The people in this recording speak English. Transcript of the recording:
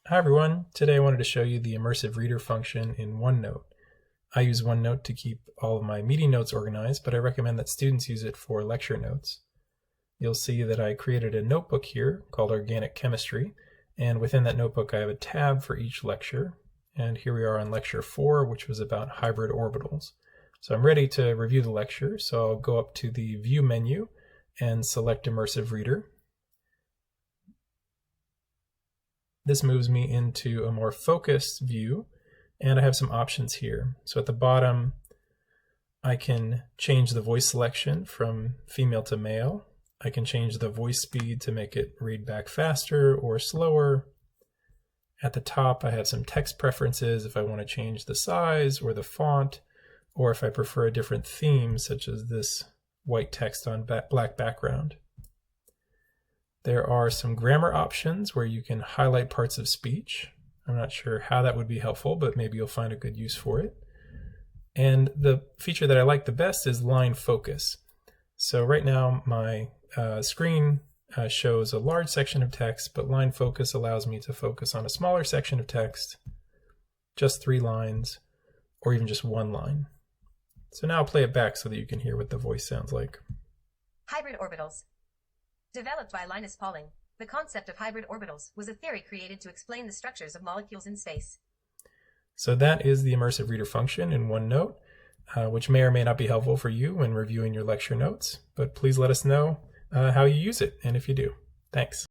Hi everyone, today I wanted to show you the Immersive Reader function in OneNote. I use OneNote to keep all of my meeting notes organized, but I recommend that students use it for lecture notes. You'll see that I created a notebook here called Organic Chemistry, and within that notebook I have a tab for each lecture. And here we are on lecture 4, which was about hybrid orbitals. So I'm ready to review the lecture, so I'll go up to the View menu and select Immersive Reader. This moves me into a more focused view, and I have some options here. So at the bottom, I can change the voice selection from female to male. I can change the voice speed to make it read back faster or slower. At the top, I have some text preferences if I want to change the size or the font, or if I prefer a different theme, such as this white text on black background. There are some grammar options where you can highlight parts of speech. I'm not sure how that would be helpful, but maybe you'll find a good use for it. And the feature that I like the best is line focus. So right now my screen shows a large section of text, but line focus allows me to focus on a smaller section of text, just 3 lines, or even just 1 line. So now I'll play it back so that you can hear what the voice sounds like. Hybrid orbitals. Developed by Linus Pauling, the concept of hybrid orbitals was a theory created to explain the structures of molecules in space. So that is the Immersive Reader function in OneNote, which may or may not be helpful for you when reviewing your lecture notes, but please let us know how you use it and if you do. Thanks.